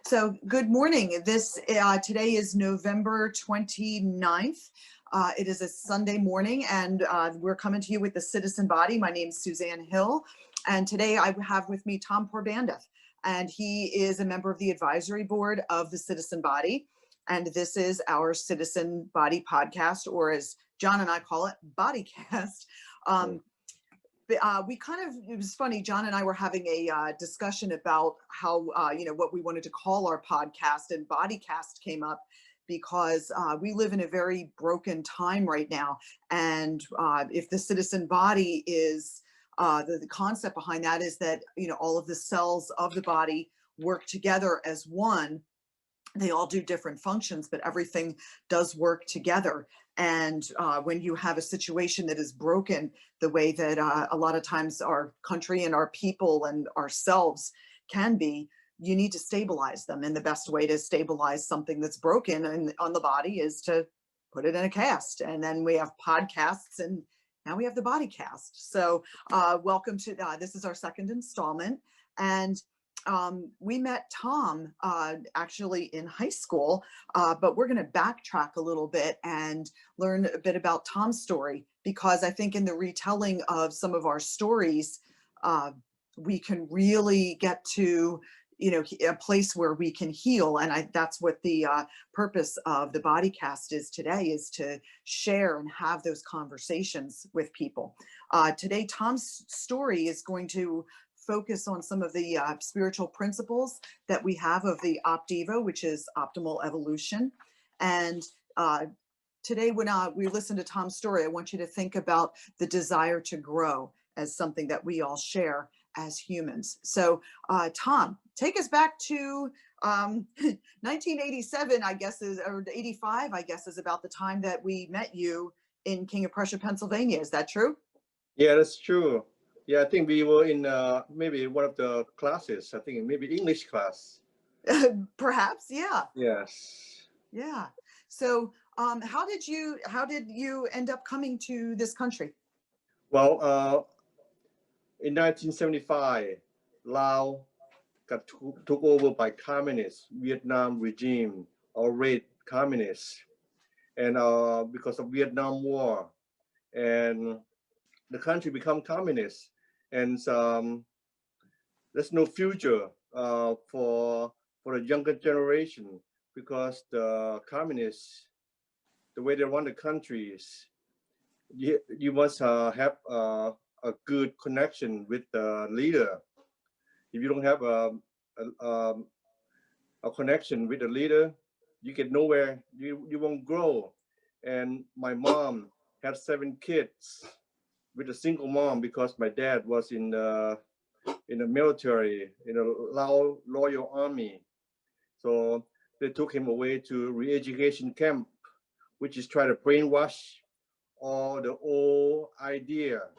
So good morning. Today is November 29th. It is a Sunday morning, and we're coming to you with the Citizen Body. My name is Susanne Hill, and today I have with me Tom Porbandith, and he is a member of the advisory board of the Citizen Body. And this is our Citizen Body podcast, or as John and I call it, Bodycast. It was funny, John and I were having a discussion about how, what we wanted to call our podcast, and Bodycast came up because we live in a very broken time right now. And if the citizen body is, the concept behind that is that, all of the cells of the body work together as one. They all do different functions, but everything does work together. And when you have a situation that is broken, the way that a lot of times our country and our people and ourselves can be, you need to stabilize them. And the best way to stabilize something that's broken on the body is to put it in a cast. And then we have podcasts, and now we have the Bodycast. So welcome to, this is our second installment. And we met Tom actually in high school, but we're going to backtrack a little bit and learn a bit about Tom's story, because I think in the retelling of some of our stories, we can really get to, a place where we can heal. And that's what the purpose of the Bodycast is today, is to share and have those conversations with people. Today, Tom's story is going to focus on some of the spiritual principles that we have of the Optiva, which is optimal evolution. And today, when we listen to Tom's story, I want you to think about the desire to grow as something that we all share as humans. So Tom, take us back to 1987, I guess, or 85, I guess, is about the time that we met you in King of Prussia, Pennsylvania. Is that true? Yeah, that's true. Yeah, I think we were in maybe one of the classes. I think maybe English class. Perhaps, yeah. Yes. Yeah. So, how did you end up coming to this country? Well, in 1975, Laos got took over by communist Vietnam regime, or Red communists, and because of Vietnam War, and the country become communist. And there's no future for the younger generation, because the communists, the way they run the country is, you must have a good connection with the leader. If you don't have a connection with the leader, you get nowhere. You won't grow. And my mom had 7 kids with a single mom, because my dad was in the military, in the Lao Royal Army. So they took him away to re-education camp, which is try to brainwash all the old idea,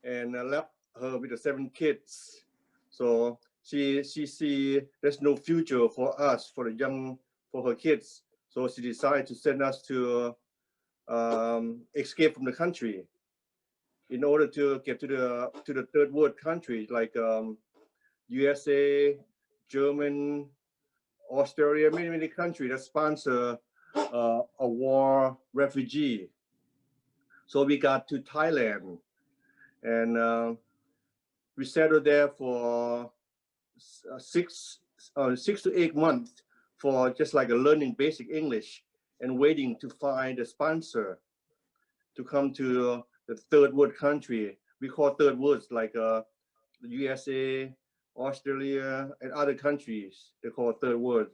and left her with the 7 kids. So she see there's no future for us, for her kids. So she decided to send us to escape from the country, in order to get to the third world country, like USA, German, Australia, many countries that sponsor a war refugee. So we got to Thailand, and we settled there for 6 to 8 months, for just like a learning basic English and waiting to find a sponsor to come to the third world country. We call third worlds, like the USA, Australia, and other countries. They call third world.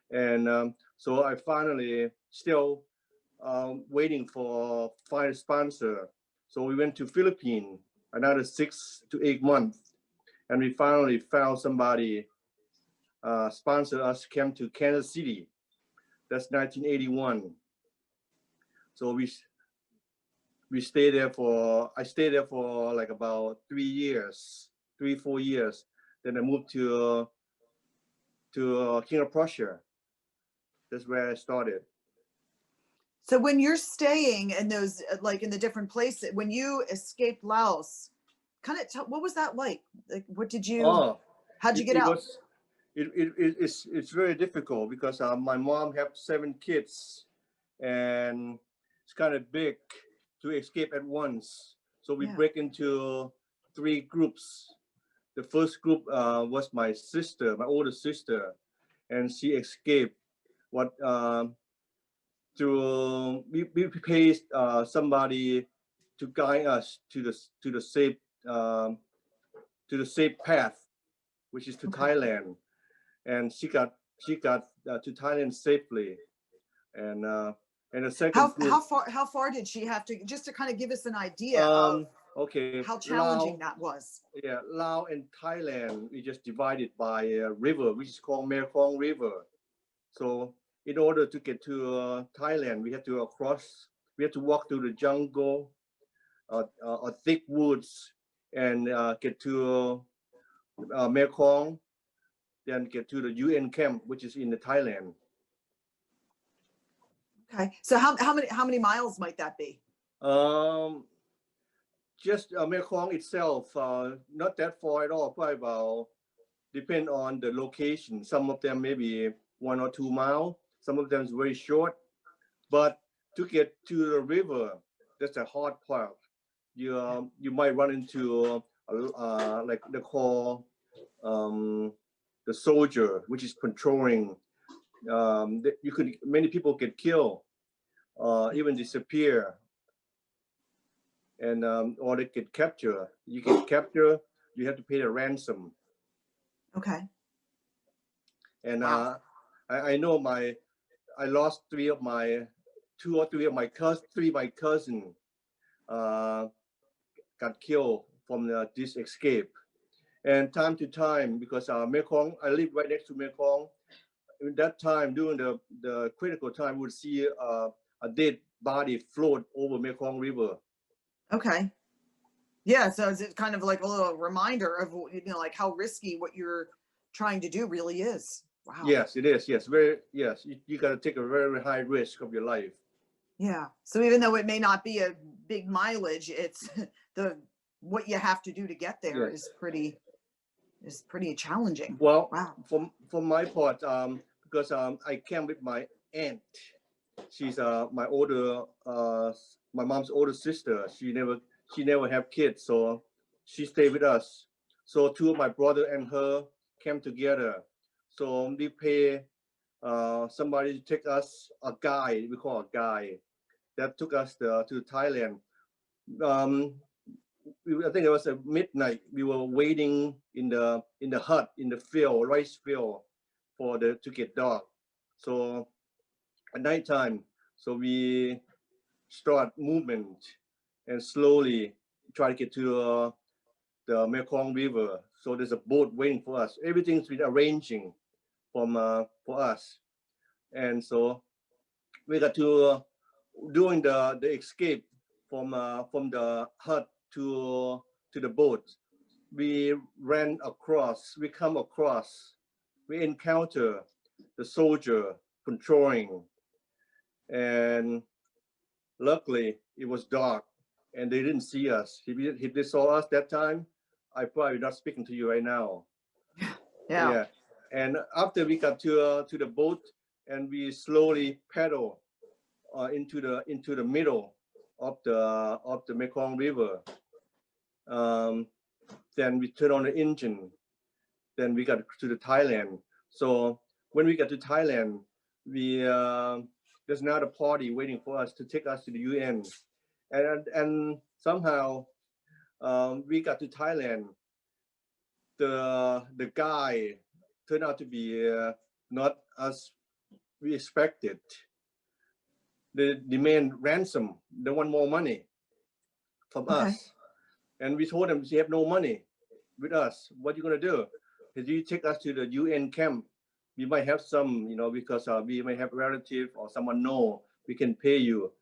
And so I finally still waiting for find a sponsor. So we went to Philippines another 6 to 8 months, and we finally found somebody sponsor us, came to Kansas City. That's 1981. So I stayed there for like about 3-4 years. Then I moved to King of Prussia. That's where I started. So when you're staying in those, like in the different places, when you escaped Laos, kind of what was that like? Like, what did you, how'd you get out? it's very difficult because my mom have 7 kids, and it's kind of big to escape at once. So we break into 3 groups. The first group was my sister, my older sister, and she escaped. What to we paid somebody to guide us to the safe to the safe path, which is to Thailand, and she got to Thailand safely, and the second group. How far did she have to, just to kind of give us an idea of okay, how challenging Laos, that was? Yeah, Laos and Thailand, we just divided by a river, which is called Mekong River. So in order to get to Thailand, we had to walk through the jungle, thick woods, and get to Mekong, then get to the UN camp, which is in the Thailand. Okay, so how many miles might that be? Just Mekong itself, not that far at all. Probably about, depend on the location. Some of them maybe 1 or 2 miles. Some of them is very short. But to get to the river, that's the hard part. You might run into like they call the soldier, which is patrolling. Many people get killed, even disappear, and or they get captured. You get captured, you have to pay a ransom. Okay. And I know I lost 2 or 3 of my cousins got killed from this escape. And time to time, because Mekong, I live right next to Mekong. In that time, during the critical time, we would see a dead body float over Mekong River. Okay. Yeah, so it's kind of like a little reminder of, like how risky what you're trying to do really is. Wow. Yes, it is. Yes, you got to take a very high risk of your life. Yeah. So even though it may not be a big mileage, it's what you have to do to get there is pretty challenging. Well, wow. For my part, because I came with my aunt. She's my mom's older sister. She never have kids, so she stayed with us. So 2 of my brother and her came together. So we pay somebody to take us, a guide, we call a guide, that took us to Thailand. I think it was at midnight. We were waiting in the hut, in the field, rice field, to get dark. So at nighttime, so we start movement and slowly try to get to the Mekong River. So there's a boat waiting for us. Everything's been arranging for us, and so we got to doing the escape from the hut to the boat. We ran across. We encounter the soldier patrolling, and luckily it was dark and they didn't see us. If they saw us that time, I probably not speaking to you right now. Yeah. And after we got to the boat, and we slowly paddle into the middle of the Mekong River. Then we turn on the engine. Then we got to the Thailand. So when we got to Thailand, there's another party waiting for us to take us to the UN, and somehow we got to Thailand. The guy turned out to be not as we expected. They demand ransom. They want more money from us, and we told them, "You have no money with us. What are you gonna do? If you take us to the UN camp, we might have some, because we might have relative or someone know we can pay you."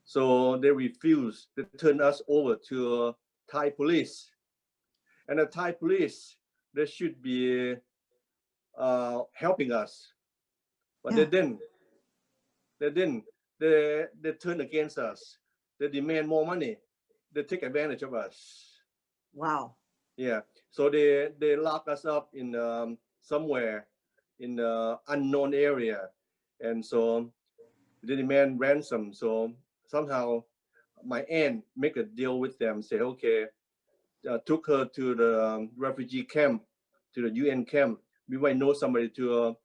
So they refused. They turned us over to Thai police, and the Thai police, they should be helping us, but they didn't. They turned against us. They demand more money. They take advantage of us. Wow. Yeah. So they lock us up in somewhere in the unknown area, and so they demand ransom. So somehow my aunt make a deal with them, say, okay, took her to the refugee camp, to the UN camp. We might know somebody to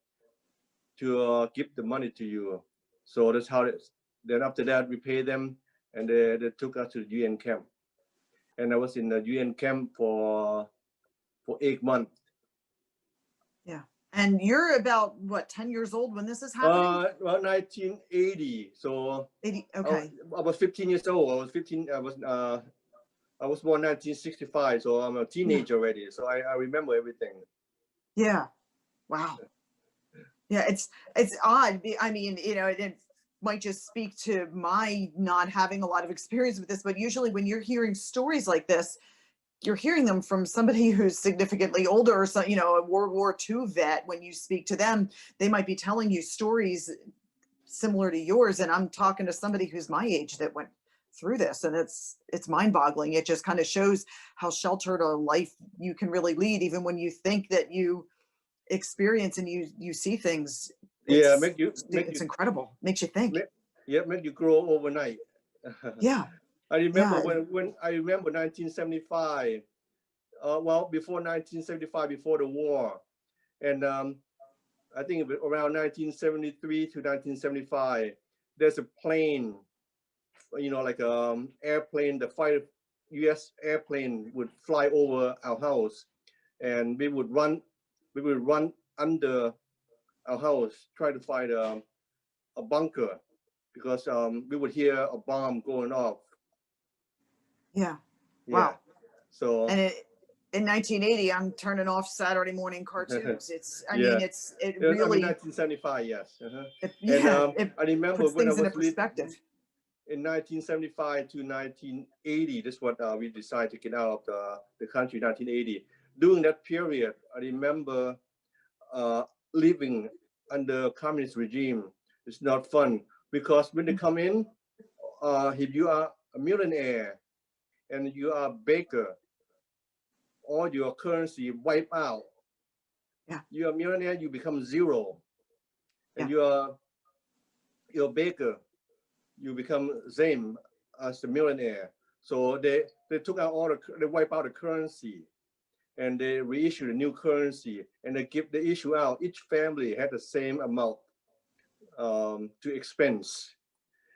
give the money to you. So that's how it is. Then after that, we pay them, and they took us to the UN camp. And I was in the UN camp for 8 months. Yeah. And you're about what, 10 years old when this is happening? Well, 1980. So 80. Okay. I was 15 years old. I was 15. I was born 1965, so I'm a teenager already. So I remember everything. Yeah. Wow. Yeah, it's odd. I mean, you know, it might just speak to my not having a lot of experience with this, but usually when you're hearing stories like this, you're hearing them from somebody who's significantly older, or so, you know, a World War II vet. When you speak to them, they might be telling you stories similar to yours, and I'm talking to somebody who's my age that went through this, and it's mind-boggling. It just kind of shows how sheltered a life you can really lead, even when you think that you experience and you see things. Yeah, It's incredible. Makes you think. Make you grow overnight. Yeah. I remember Yeah. when I remember 1975. Well, before 1975, before the war, and I think around 1973 to 1975, there's a plane, you know, like airplane, the U.S. airplane would fly over our house, and we would run under our house, try to find a bunker, because we would hear a bomb going off. Yeah. Yeah. Wow. So and in 1980, I'm turning off Saturday morning cartoons. I mean, it really. I mean, 1975, yes. It I remember puts when I things into was perspective. in 1975 to 1980. That's what we decided to get out of the country. 1980. During that period, I remember living under communist regime. It's not fun, because when they come in, if you are a millionaire and you are a baker, all your currency wipe out. Yeah. You're a millionaire, you become zero. And Yeah. you're a baker, you become same as the millionaire. So they took out they wipe out the currency, and they reissue a new currency, and they issue out. Each family had the same amount to expense.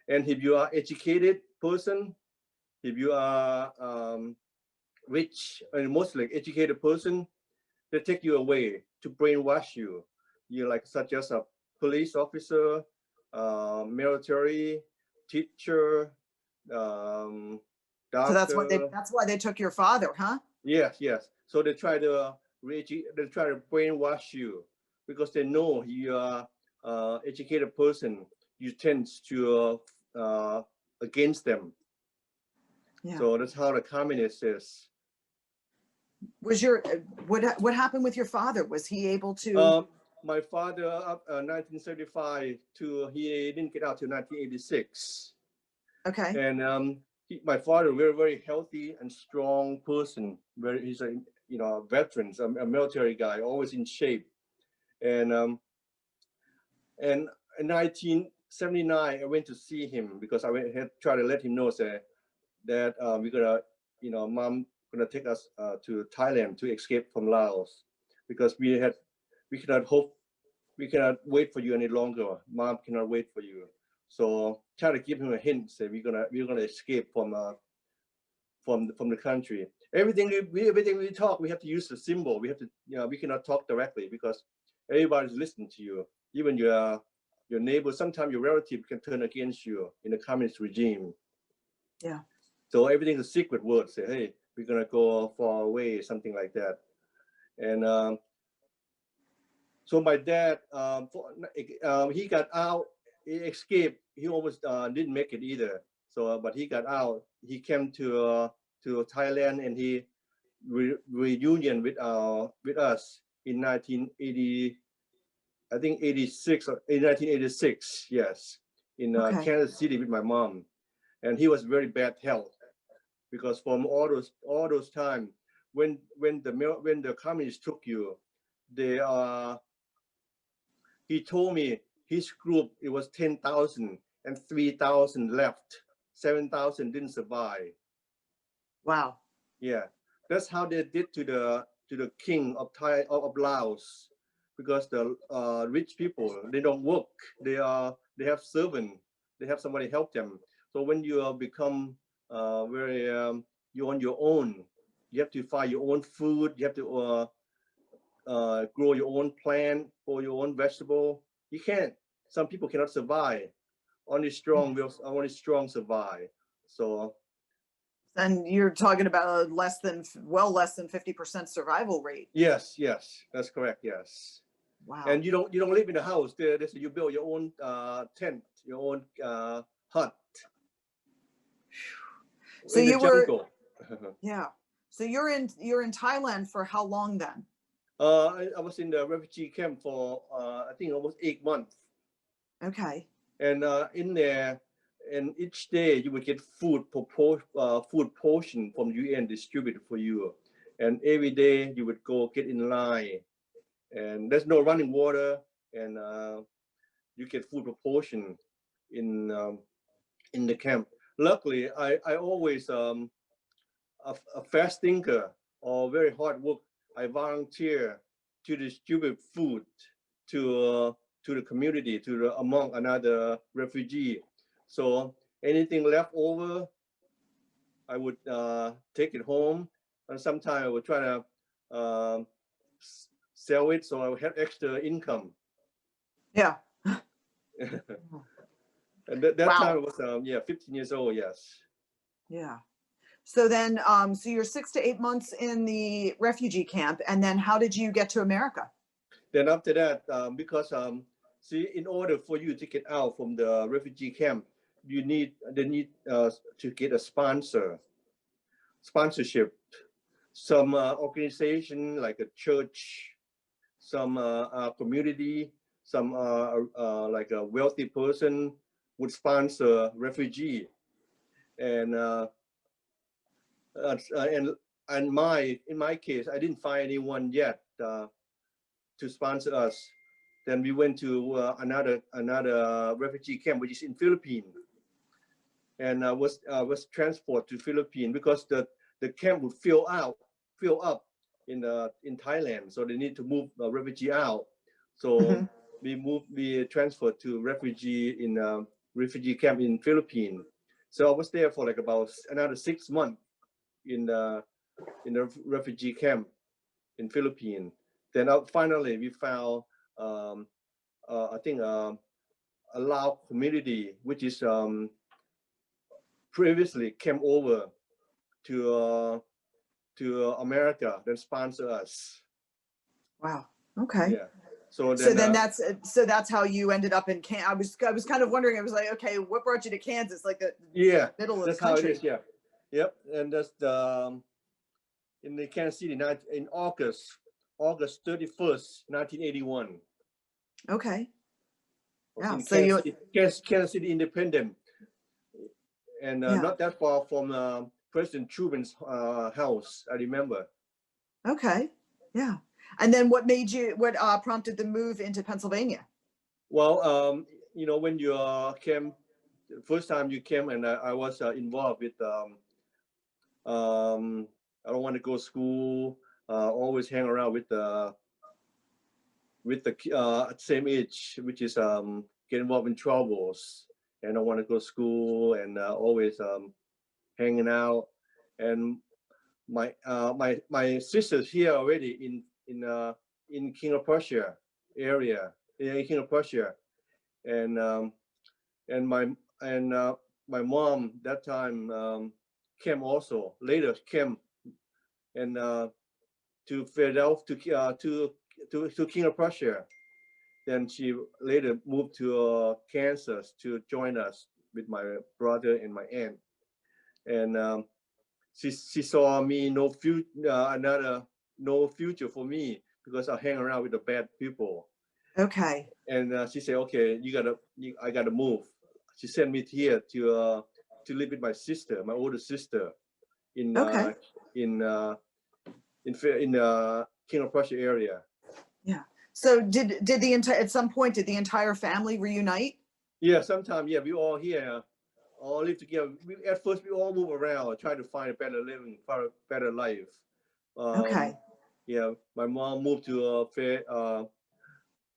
And if you are educated person, if you are rich and mostly educated person, they take you away to brainwash you. You're like such as a police officer, military, teacher, doctor. So that's why they took your father, huh? Yes. So they try to brainwash you, because they know you are educated person. You tend to against them. Yeah. So that's how the communist is. Was what happened with your father? Was he able to? My father, 1975 to he didn't get out till 1986. Okay. And my father, very, very healthy and strong person. He's a veteran, a military guy, always in shape. And in 1979, I went to see him, because I had tried to let him know that we're gonna, mom gonna take us to Thailand to escape from Laos, because we cannot wait for you any longer. Mom cannot wait for you. So try to give him a hint, say we're gonna escape from the country. Everything we talk, we have to use the symbol. We have to, we cannot talk directly, because everybody's listening to you. Even your neighbor, sometimes your relative can turn against you in the communist regime. Yeah. So everything's a secret word. Say, hey, we're gonna go far away, something like that. And so my dad, he got out, he escaped. He almost didn't make it either. So, but he got out. He came to Thailand, and he reunion with us in 1980. I think 86 or in 1986. Yes, in Kansas City with my mom, and he was very bad health, because from all those time when the communists took you, they he told me his group, it was 10,000 and 3,000 left. 7,000 didn't survive. Wow. Yeah, that's how they did to the king of Laos, because the rich people, they don't work. They have servant. They have somebody help them. So when you become very you're on your own, you have to find your own food. You have to grow your own plant or your own vegetable. You can't. Some people cannot survive. Only strong survive. So. And you're talking about a less than 50% survival rate. Yes, that's correct. Yes. Wow. And you don't live in a house. You build your own tent, your own hut. So in you the jungle. Yeah. So you're in Thailand for how long then? I was in the refugee camp for I think almost 8 months. Okay. And in there, and each day you would get food portion from UN distributed for you, and every day you would go get in line, and there's no running water, and you get food proportion in the camp. Luckily, I always a fast thinker or very hard work. I volunteer to distribute food to the community, among another refugee. So anything left over, I would take it home, and sometimes I would try to sell it so I would have extra income. Yeah. And that Wow. time I was 15 years old. Yes. Yeah. So then, so you're 6 to 8 months in the refugee camp, and then how did you get to America? Then after that, because see, in order for you to get out from the refugee camp, they need to get a sponsorship. Some organization like a church, some community, some like a wealthy person would sponsor refugee, and in my case, I didn't find anyone yet to sponsor us. Then we went to another refugee camp, which is in Philippines, and was transported to Philippines because the camp would fill up in Thailand, so they need to move refugee out. So we transferred to refugee camp in Philippines. So I was there for like about another 6 months in the refugee camp in Philippines. Then finally we found I think a Lao community, which is previously came over to America, then sponsor us. Wow. Okay. Yeah. So then that's how you ended up in Kansas. I was kind of wondering. I was like, okay, what brought you to Kansas? Like the middle of the country. That's how it is. Yeah. Yep. And that's in the Kansas City in August 31st, 1981. Okay. Yeah. So Kansas City Independent, and not that far from President Truman's house. I remember. Okay. Yeah. And then what prompted the move into Pennsylvania? Well, when you came, first time you came, and I was involved with I don't want to go to school, always hang around with the same age, which is get involved in troubles, and I want to go to school, and always hanging out. And my sister's here already in King of Prussia area, in King of Prussia, and my mom that time came also, later came, and to Philadelphia, to King of Prussia. Then she later moved to Kansas to join us with my brother and my aunt. And she saw me no future for me because I hang around with the bad people. Okay. And she said, okay, I gotta move. She sent me here to live with my sister, my older sister, in King of Prussia area. Yeah. So did the entire, at some point, did the entire family reunite? Yeah, sometimes, yeah, we all here, all live together. At first, we all move around, try to find a better living, for a better life. Okay. Yeah, my mom moved to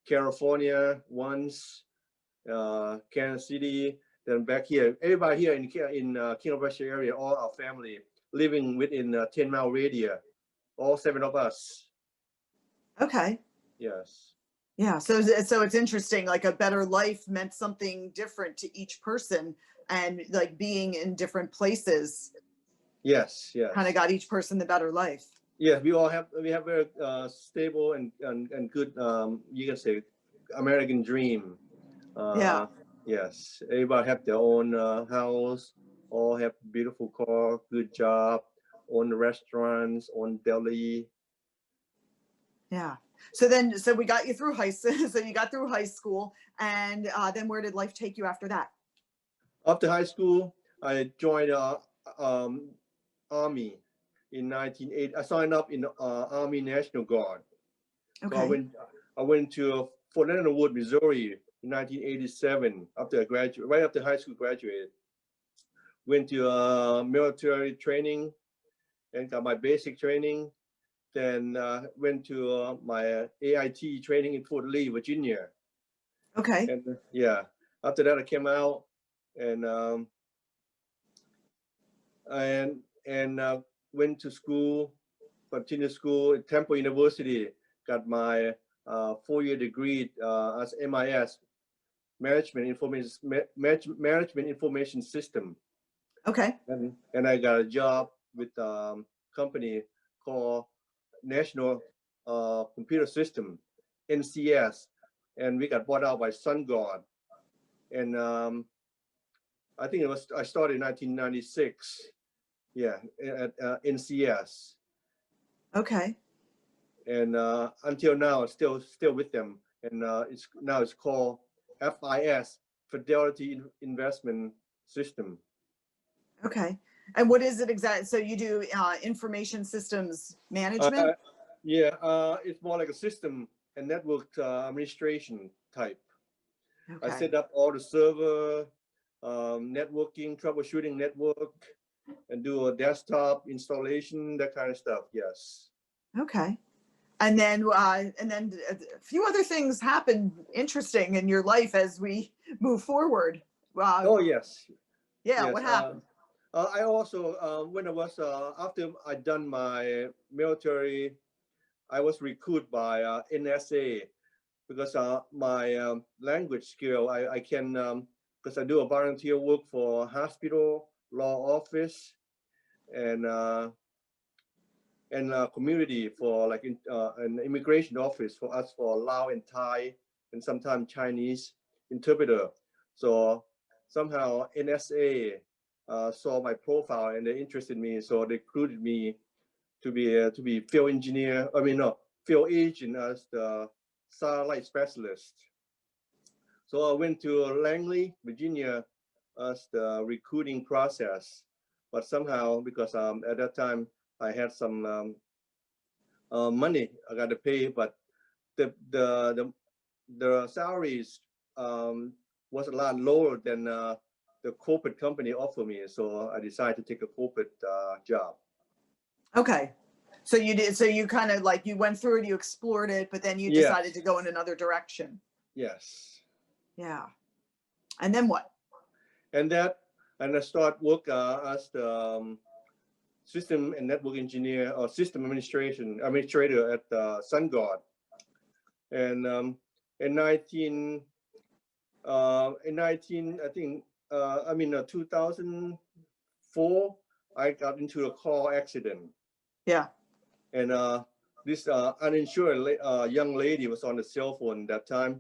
California once, Kansas City, then back here. Everybody here in King of Prussia area, all our family living within a 10-mile radius, all 7 of us. Okay. Yes. Yeah. So it's interesting, like a better life meant something different to each person, and like being in different places Yes, yes. kind of got each person the better life. Yeah, we have very stable and good, you can say, American dream. Yeah. Yes, everybody have their own house, all have beautiful car, good job, own restaurants, own deli. Yeah. So we got you through high school. So you got through high school, and then where did life take you after that? After high school, I joined Army in 1980. I signed up in Army National Guard. Okay. So I went to Fort Leonard Wood, Missouri in 1987 after I graduated, right after high school graduated. Went to military training and got my basic training. Then went to my AIT training in Fort Lee, Virginia. Okay. And yeah, after that I came out and went to school, continued school at Temple University. Got my 4-year degree as MIS, Management Information System. Okay. And I got a job with a company called National Computer System, NCS, and we got bought out by SunGuard. And I think I started in 1996. Yeah, at NCS. Okay. And until now, still with them. And it's called FIS, Fidelity Investment System. Okay. And what is it exactly? So you do information systems management? Yeah, it's more like a system and network administration type. Okay. I set up all the server, networking, troubleshooting network, and do a desktop installation, that kind of stuff. Yes. Okay. And then a few other things happen interesting in your life as we move forward. Oh yes. Yeah. Yes. What happened? I also, when I was after I done my military, I was recruited by NSA because my language skill, I can, because I do a volunteer work for hospital, law office, and community for like an immigration office for us for Lao and Thai and sometimes Chinese interpreter. So somehow NSA saw my profile and they interested me, so they recruited me to be field engineer. I mean, no, field agent as the satellite specialist. So I went to Langley, Virginia, as the recruiting process. But somehow, because at that time I had some money I got to pay, but the salaries was a lot lower than the corporate company offered me. So I decided to take a corporate job. Okay. So you did, so you kind of like, you went through it, you explored it, but then you decided to go in another direction. Yes. Yeah. And then what? And I start work as the system and network engineer or system administrator at SunGuard. And in 2004, I got into a car accident. Yeah. And this uninsured young lady was on the cell phone that time,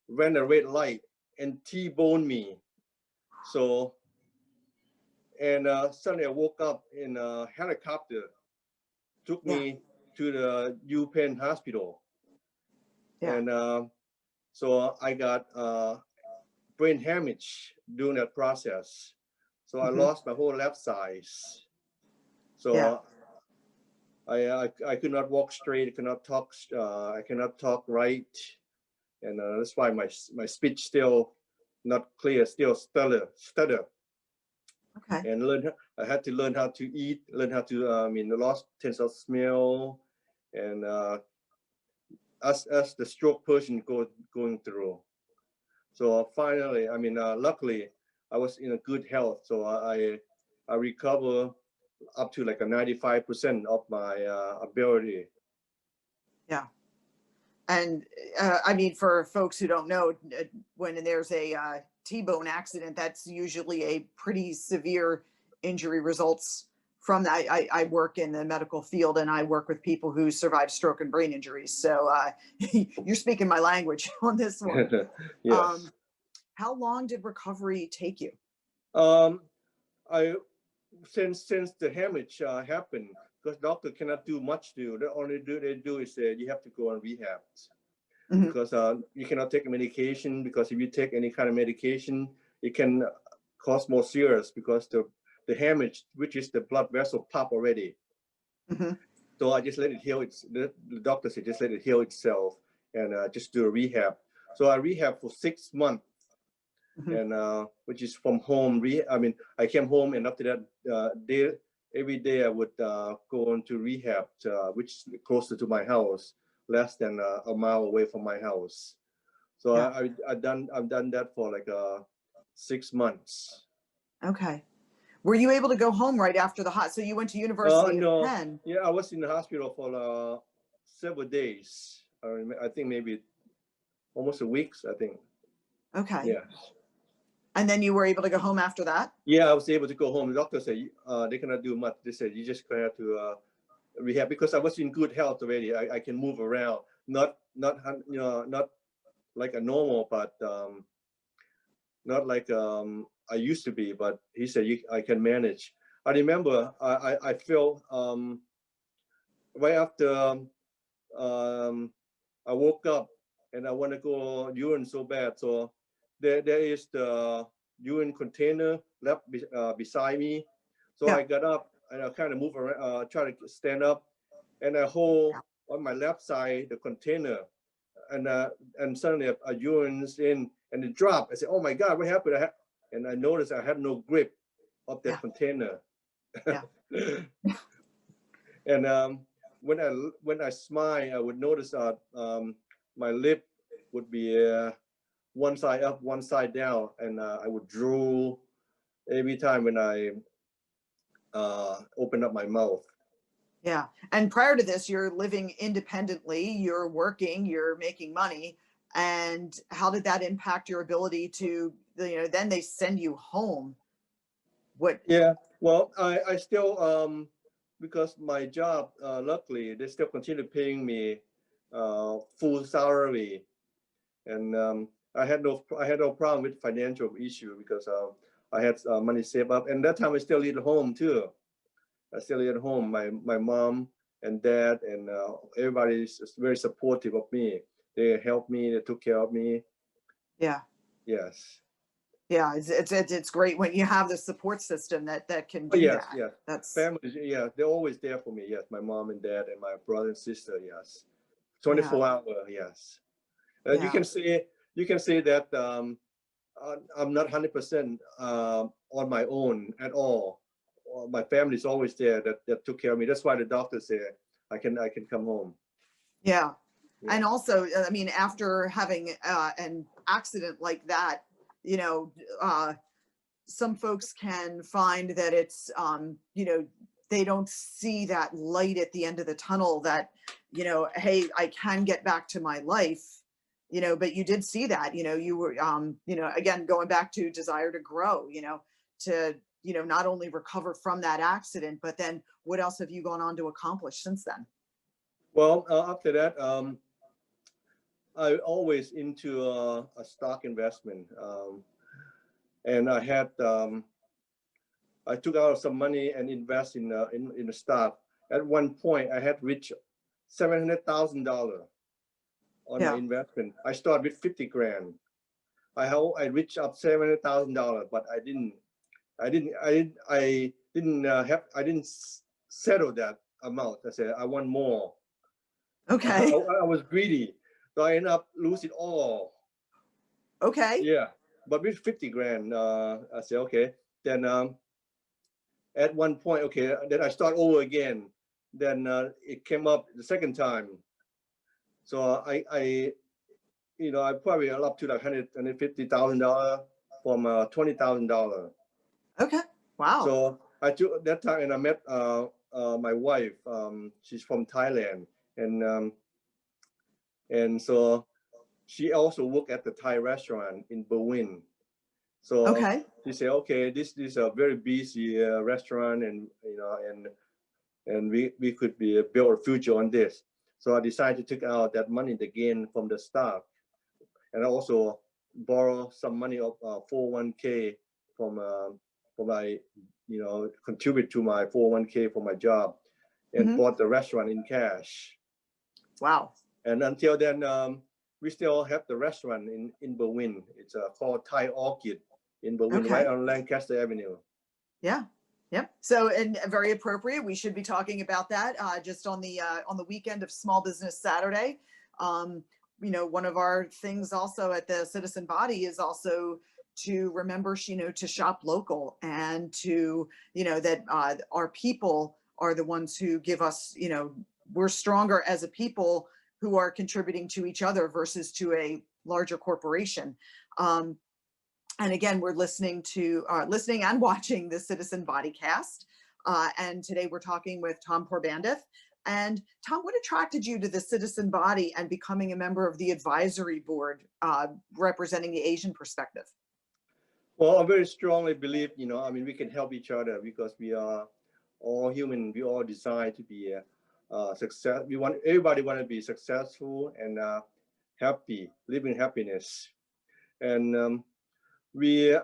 ran a red light and T-boned me. So, and suddenly I woke up in a helicopter, took me to the UPenn hospital. Yeah. And so I got brain hemorrhage during that process. So I lost my whole left side. So I could not walk straight. I cannot talk right, and that's why my speech still not clear, still stutter. Okay. And I had to learn how to eat, learn how to lost sense of smell, and as the stroke person going through. So finally, luckily, I was in a good health, so I recover up to like a 95% of my ability. Yeah. And I mean, for folks who don't know, when there's a T-bone accident, that's usually a pretty severe injury results from that. I work in the medical field, and I work with people who survive stroke and brain injuries. So you're speaking my language on this one. Yes. How long did recovery take you? Um, I since the hemorrhage happened, because doctor cannot do much to you. The only they do is you have to go on rehab, Mhm. because you cannot take medication, because if you take any kind of medication, it can cause more serious, because the hemorrhage, which is the blood vessel, pop already. Mhm. So I just let it heal. The doctor said just let it heal itself, and just do a rehab. So I rehab for 6 months, Mhm. and which is from home. I came home, and after that, every day I would go on to rehab, which is closer to my house, less than a mile away from my house. So Yeah. I've done that for like 6 months. Okay. Were you able to go home right after the hot? So you went to University of No, Penn. yeah, I was in the hospital for several days. I think maybe almost a week, I think. Okay. Yeah. And then you were able to go home after that? Yeah, I was able to go home. The doctor said they cannot do much. They said you just gonna have to rehab, because I was in good health already. I can move around, not not like a normal, but not like I used to be. But he said I can manage. I remember I felt right after I woke up, and I want to go urine so bad. So there is the urine container left beside me. So Yeah. I got up and I kind of move around, try to stand up, and I hold on my left side the container, and suddenly a urine's in, and it dropped. I said, "Oh my God, what happened?" And I noticed I had no grip of that Yeah. container. Yeah. And when I smile, I would notice my lip would be one side up, one side down, and I would drool every time when I open up my mouth. Yeah. And prior to this, you're living independently, you're working, you're making money. And how did that impact your ability to, then they send you home? What? Yeah, well, I still because my job, luckily they still continue paying me full salary, and I had no problem with financial issue, because I had money saved up, and that time I still live at home too. I still live at home. My mom and dad and everybody is very supportive of me. They helped me. They took care of me. Yeah. Yes. Yeah. It's great when you have the support system that can Oh do yes, that. yes. That's, Families, yeah, they're always there for me. Yes, my mom and dad and my brother and sister. Yes, yeah. 24 hour. Yes. You Yeah. can say that I'm not 100% on my own at all. My family is always there, that took care of me. That's why the doctor said I can come home. Yeah. Yeah. And also, I mean, after having an accident like that, you know, uh, some folks can find that it's, they don't see that light at the end of the tunnel that, hey, I can get back to my life, but you did see that, you were, again, going back to desire to grow, to, not only recover from that accident, but then what else have you gone on to accomplish since then? Well, after that, I always into a stock investment, and I took out some money and invest in the stock. At one point, I had reached $700,000 on my Yeah. investment. I started with 50 grand. I reached up $700,000, but I didn't settle that amount. I said, I want more. Okay. I was greedy. So I ended up losing all. Okay. Yeah. But with 50 grand, I said, okay. Then at one point, okay, then I start over again. Then it came up the second time. So I I probably up to like $150,000 from $20,000. Okay. Wow. So I took that time and I met my wife. She's from Thailand, and so she also worked at the Thai restaurant in Berlin. So Okay. she said, okay, this is a very busy restaurant, and we could build a future on this. So I decided to take out that money, the gain from the stock, and I also borrow some money of 401k from my, contribute to my 401k for my job, and bought the restaurant in cash. Wow. And until then, we still have the restaurant in Berlin. It's called Thai Orchid in Berlin, right on Lancaster Avenue. Yeah. Yep. So, and very appropriate. We should be talking about that just on the weekend of Small Business Saturday. One of our things also at the Citizen Body is also to remember, to shop local, and to, that our people are the ones who give us, we're stronger as a people who are contributing to each other versus to a larger corporation. And again, we're listening and watching the Citizen Bodycast. And today we're talking with Tom Porbandith. And Tom, what attracted you to the Citizen Body and becoming a member of the advisory board representing the Asian perspective? Well, I very strongly believe, we can help each other because we are all human. We all desire to be success. Everybody want to be successful and happy, living happiness. And we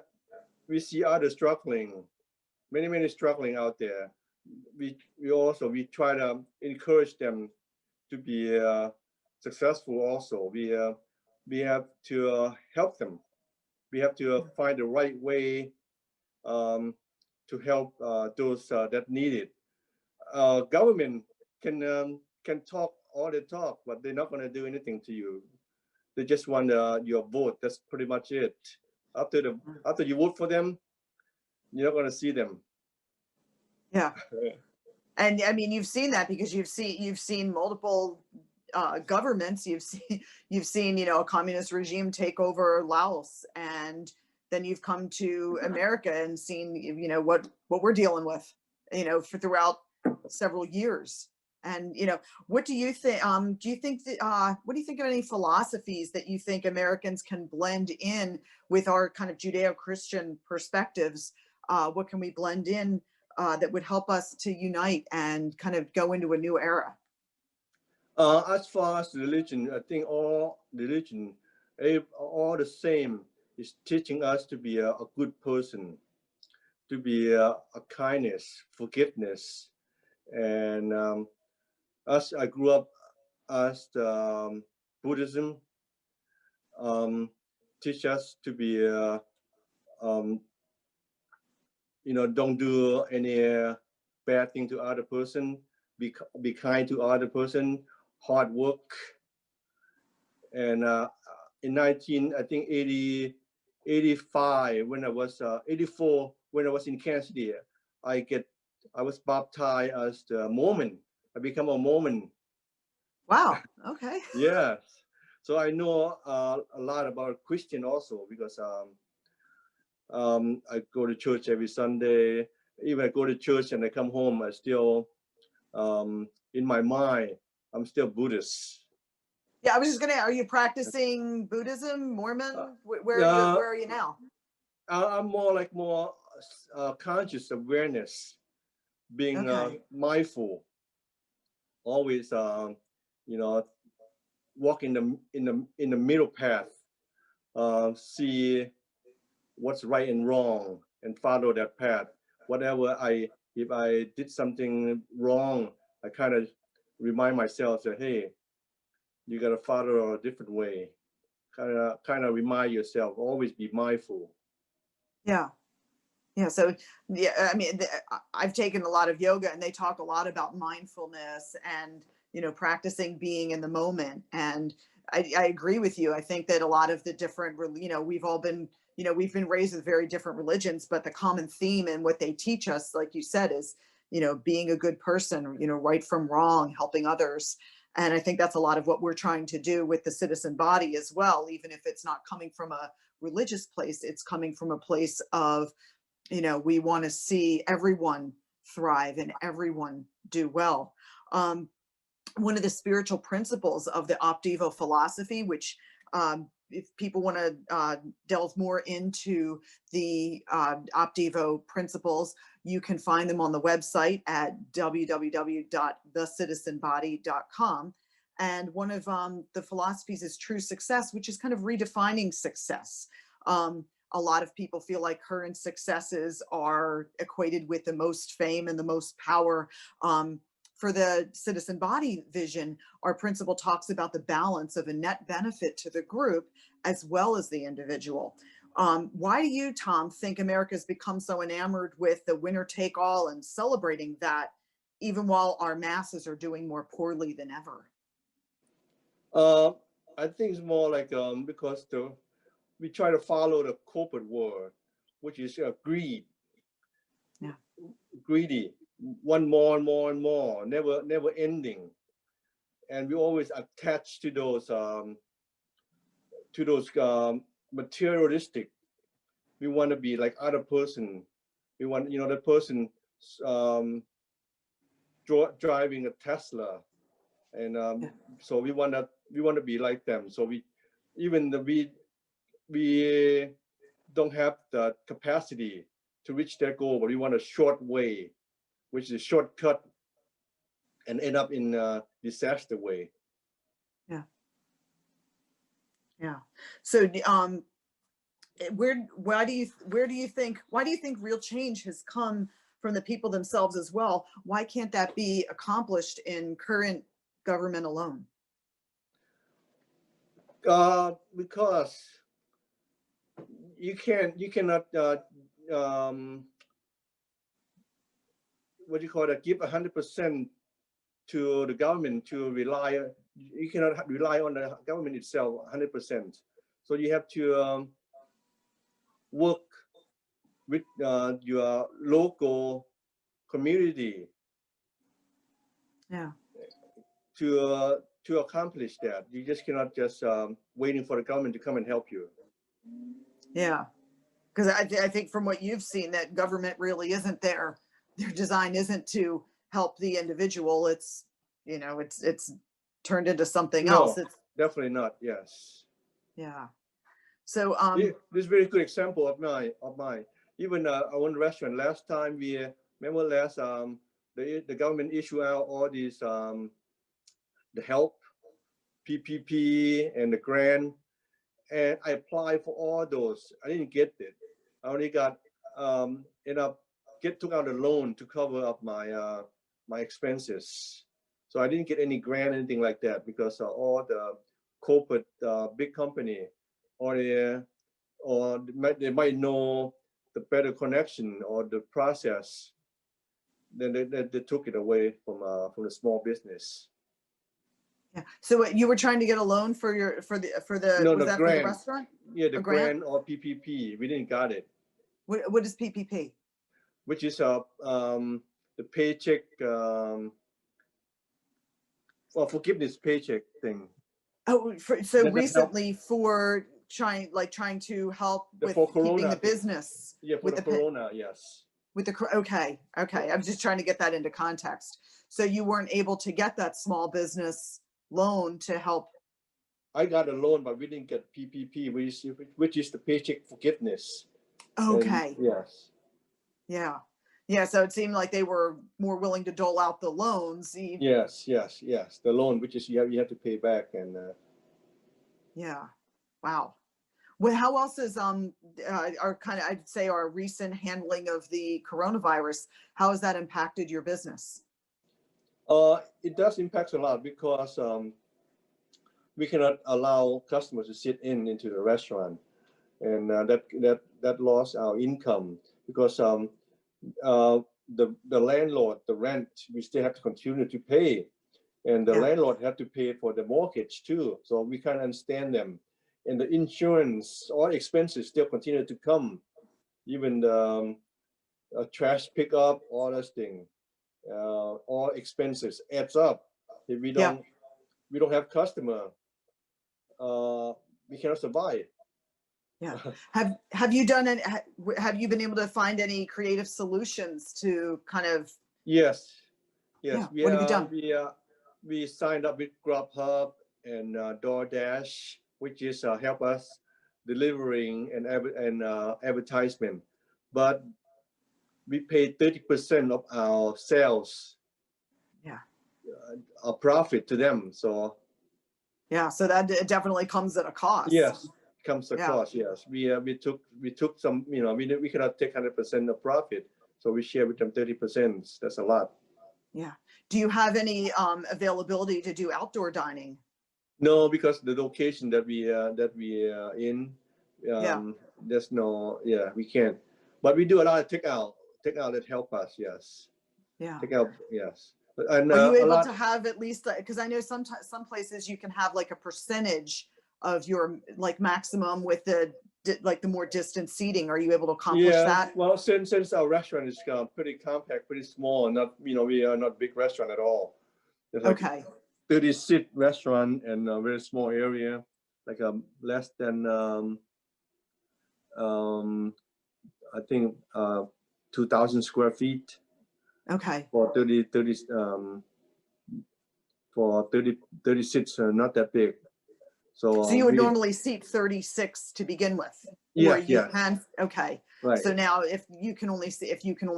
see others struggling, many struggling out there. We try to encourage them to be successful. Also, we have to help them. We have to find the right way to help those that need it. Government can talk all the talk, but they're not going to do anything to you. They just want your vote. That's pretty much it. After you vote for them, you're not going to see them. Yeah. And I mean, you've seen that because you've seen multiple governments. You've seen a communist regime take over Laos, and then you've come to America and seen what we're dealing with for throughout several years. And what do you think? Do you think that what do you think of any philosophies that you think Americans can blend in with our kind of Judeo-Christian perspectives? What can we blend in that would help us to unite and kind of go into a new era? As far as religion, I think all religion, all the same, is teaching us to be a good person, to be a kindness, forgiveness. And as I grew up as Buddhism, teach us to be, don't do any bad thing to other person, be kind to other person, hard work. And in 85, when I was 84, when I was in Kansas City, I was baptized as the Mormon. I become a Mormon. Wow. Okay. Yes. So I know a lot about Christian also, because I go to church every Sunday. Even I go to church and I come home, I still, in my mind, I'm still Buddhist. Yeah, I was just gonna. Are you practicing Buddhism, Mormon? Where are you now? I'm more conscious awareness, being mindful, always walk in the middle path, see what's right and wrong, and follow that path. If I did something wrong, I kind of remind myself that, hey, you got to follow a different way. Kind of remind yourself, always be mindful. Yeah. Yeah. So, yeah, I mean, I've taken a lot of yoga and they talk a lot about mindfulness and, practicing being in the moment. And I agree with you. I think that a lot of the different, we've all been, we've been raised with very different religions, but the common theme and what they teach us, like you said, is, being a good person, right from wrong, helping others. And I think that's a lot of what we're trying to do with the citizen body as well, even if it's not coming from a religious place, it's coming from a place of, we want to see everyone thrive and everyone do well. Um, One of the spiritual principles of the Optivo philosophy, which if people want to delve more into the Optivo principles, you can find them on the website at www.thecitizenbody.com. And one of the philosophies is true success, which is kind of redefining success. A lot of people feel like current successes are equated with the most fame and the most power. For the citizen body vision, our principle talks about the balance of a net benefit to the group as well as the individual. Why do you, Tom, think America's become so enamored with the winner take all and celebrating that, even while our masses are doing more poorly than ever? I think it's more like because we try to follow the corporate world, which is greed, Yeah. greedy, one more and more and more, never ending, and we always attach to those materialistic. We want to be like other person. We want the person um, driving a Tesla, and Yeah. so we want to be like them. So we don't have the capacity to reach that goal, but we want a short way, which is a shortcut, and end up in a disaster way. Yeah. Yeah. So, why do you think real change has come from the people themselves as well? Why can't that be accomplished in current government alone? Because you cannot what do you call it, give 100% to the government to rely. You cannot rely on the government itself 100%. So you have to work with your local community. Yeah. To accomplish that. You just cannot just waiting for the government to come and help you. Yeah. Because I think from what you've seen, that government really isn't there. Their design isn't to help the individual. It's, it's turned into something else. No, It's, definitely not. Yes. yeah. So, This is a very good example of mine. Even our own restaurant. Last time we remember the government issued out all these the help, PPP and the grant, and I applied for all those. I didn't get it. I only got took out a loan to cover up my my expenses. So I didn't get any grant, anything like that, because all the corporate big company or they might know the better connection or the process. Then they took it away from the small business. yeah. So you were trying to get a loan for No, was the that for the grant. restaurant? Yeah, the A grant? grant or PPP. We didn't got it. What is PPP? Which is the paycheck or forgiveness paycheck thing. Oh, so That help recently for trying to help with for keeping Corona. the business Yeah, for with the the Corona, yes. with the okay. I'm just trying to get that into context. So you weren't able to get that small business loan to help. I got a loan, but we didn't get PPP, which is the paycheck forgiveness. And Okay. yes. Yeah. Yeah. So it seemed like they were more willing to dole out the loans. Yes. The loan, which is you have to pay back, and Yeah. Wow. Well, how else is our kind of, I'd say, our recent handling of the coronavirus, how has that impacted your business? it does impact a lot because we cannot allow customers to sit into the restaurant, and that lost our income. because the landlord, the rent, we still have to continue to pay, and the landlord had to pay for the mortgage too. So we can understand them, and the insurance, all expenses still continue to come, even the trash pickup, all those things, all expenses adds up. If we don't have customer, we cannot survive. Yeah. Have you done any, have you been able to find any creative solutions to kind of? Yes. Yeah. What have you done? We signed up with Grubhub and DoorDash, which is help us delivering and advertisement, but we pay 30% of our sales, our profit to them. So yeah, so that definitely comes at a cost. Yes, comes at a cost. Yes, we took some. We cannot take 100% of profit, so we share with them 30%. That's a lot. Yeah. Do you have any availability to do outdoor dining? No, because the location that we in, there's no. Yeah, we can't. But we do a lot of takeout that help us. Yes. Yeah. Takeout. Yes. And are you able to have at least, because I know sometimes some places you can have like a percentage of your like maximum with the like the more distant seating. Are you able to accomplish that? Well, since our restaurant is pretty compact, pretty small, not we are not big restaurant at all. It's like 30-seat restaurant and a very small area, like less than I think 2,000 square feet. Okay. For 30 seats, not that big. So you would normally seat 36 to begin with. Okay. Right. So now if you can only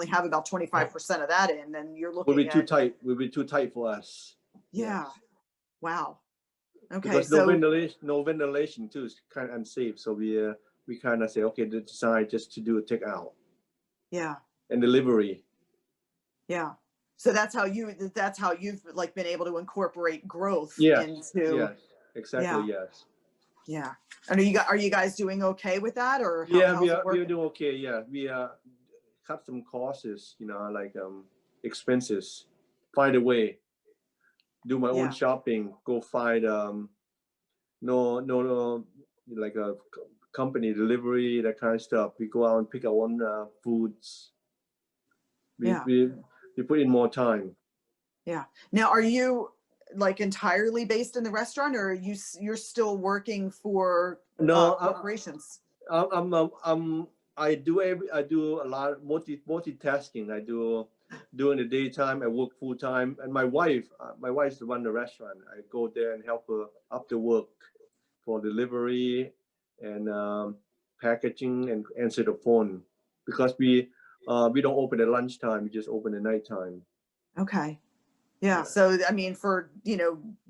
have about 25% of that in, then you're looking will be too tight. Will be too tight for us. Yeah. Yes. Wow. Okay. Because no ventilation too is kind of unsafe. So we kind of say, okay, decide just to do a takeout. Yeah. And delivery. Yeah. So that's how you've like been able to incorporate growth into. Yes. Exactly. Yes. Yeah. And are you guys doing okay with that, or we are doing okay. Yeah, we cut some costs, like expenses. Find a way. Do my own shopping. Go find no like a company delivery, that kind of stuff. We go out and pick our own foods. We put in more time. Yeah. Now, are you like entirely based in the restaurant, or you're still working for corporations? I do a lot of multitasking. I do during the daytime. I work full time, and my wife runs the restaurant. I go there and help her after work for delivery and packaging and answer the phone, because we don't open at lunchtime. We just open at nighttime. Okay. Yeah. So, I mean, for,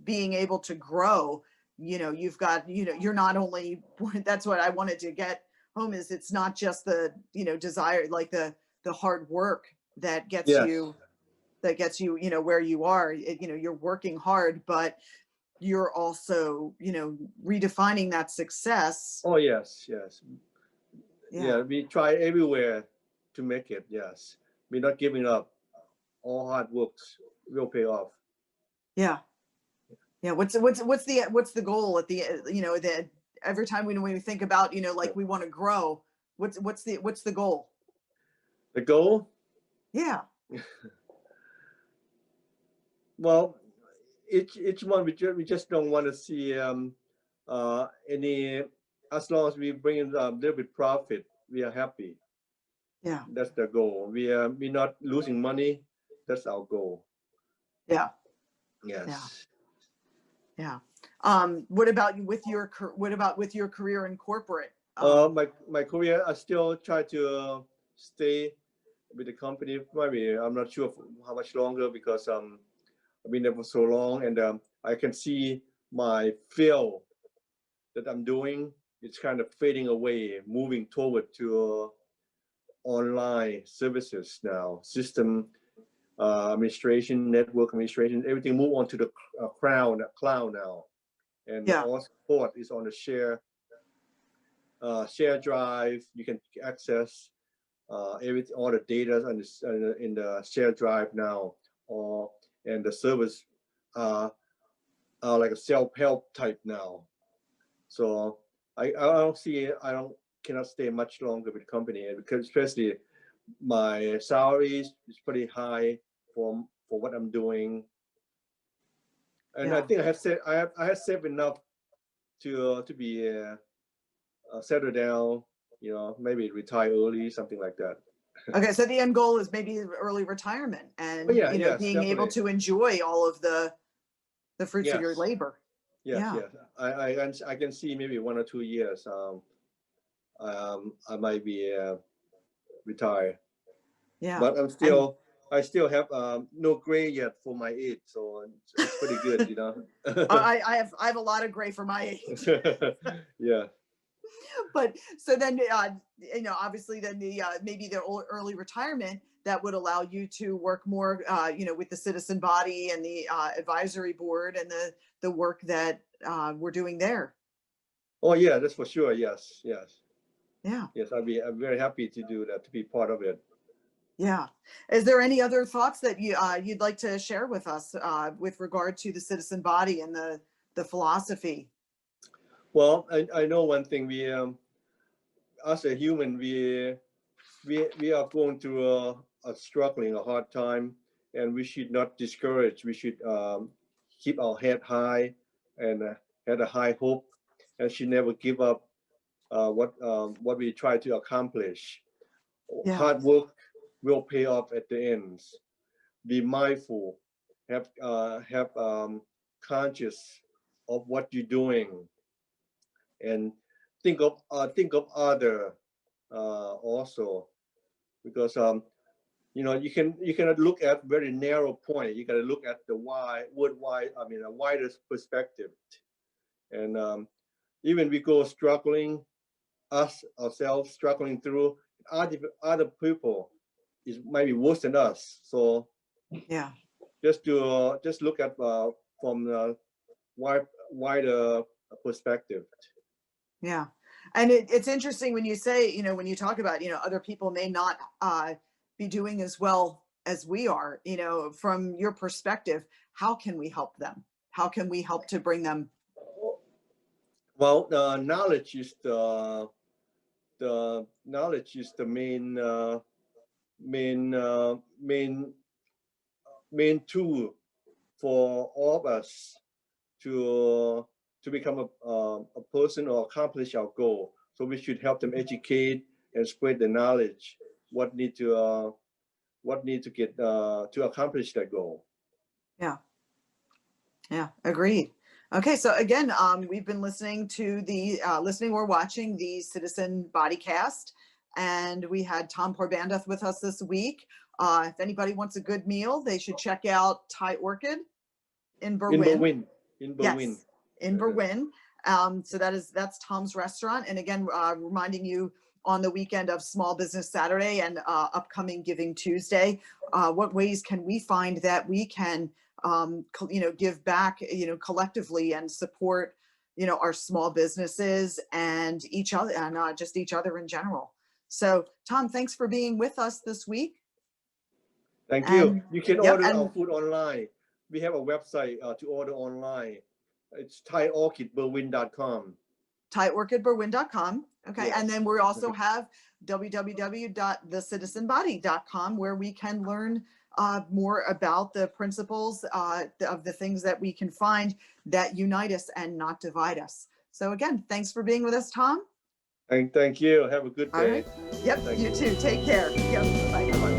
being able to grow, you've got, you're not only, that's what I wanted to get home, is it's not just the, desire, like the hard work that gets you, where you are, you're working hard, but you're also, redefining that success. Oh, yes. Yeah. We try everywhere to make it. Yes. We're not giving up. All hard works will pay off. Yeah. What's the goal at the every time we think about, like we want to grow, what's the goal? The goal? Yeah. Well, each one we just don't want to see any, as long as we bring in a little bit profit, we are happy. Yeah. That's the goal. We're not losing money. That's our goal. Yeah. Yes. Yeah. What about with your career in corporate? My career, I still try to stay with the company. Maybe I'm not sure how much longer, because I've been there for so long, and I can see my field that I'm doing, it's kind of fading away, moving toward to online services now, system administration, network administration, everything move on to the cloud now, and all support is on the share drive. You can access everything, all the data in the shared drive now, and the service are like a self-help type now. So I cannot stay much longer with the company, because especially my salary is pretty high for what I'm doing, and I think I have saved enough to be settle down, maybe retire early, something like that. Okay, so the end goal is maybe early retirement, and being definitely able to enjoy all of the fruits of your labor. Yes. I can see maybe 1 or 2 years. I might be retired. Yeah, but I still have no gray yet for my age, so it's pretty good, I have a lot of gray for my age. Yeah. But so then, obviously then maybe the early retirement that would allow you to work more, with the citizen body and the advisory board and the work that we're doing there. Oh yeah, that's for sure. Yes. Yeah. Yes, I'm very happy to do that, to be part of it. Yeah. Is there any other thoughts that you'd like to share with us with regard to the citizen body and the philosophy? Well, I know one thing. We as a human, we are going through a struggling, a hard time, and we should not discourage. We should keep our head high and had a high hope, and should never give up what we try to accomplish. Yeah. Hard work will pay off at the end. Be mindful, have conscious of what you're doing, and think of other also, because you cannot look at very narrow point. You got to look at the a wider perspective, and even we go struggling, ourselves struggling through, other people is maybe worse than us. So yeah, just look at from the wider perspective. Yeah. And it's interesting when you say, when you talk about, other people may not be doing as well as we are, from your perspective, how can we help them? How can we help to bring them? Well, the knowledge is the main tool for all of us to become a person or accomplish our goal. So we should help them educate and spread the knowledge what need to get to accomplish that goal. Yeah, agreed. Okay, so again, we've been listening to listening or watching the Citizen Bodycast, and we had Tom Porbandith with us this week. If anybody wants a good meal, they should check out Thai Orchid in Berwyn. Yes, in Berwyn. So that's Tom's restaurant. And again, reminding you on the weekend of Small Business Saturday and upcoming Giving Tuesday, what ways can we find that we can give back, collectively and support, our small businesses and each other, and just each other in general. So Tom, thanks for being with us this week. Thank you. You can order our food online. We have a website to order online. It's thaiorchidberwyn.com. thaiorchidberwyn.com. Okay. Yeah. And then we also have www.thecitizenbody.com, where we can learn more about the principles of the things that we can find that unite us and not divide us. So again, thanks for being with us, Tom. Thank you. Have a good day. All right. Yep. You too. Take care. Yep. Bye.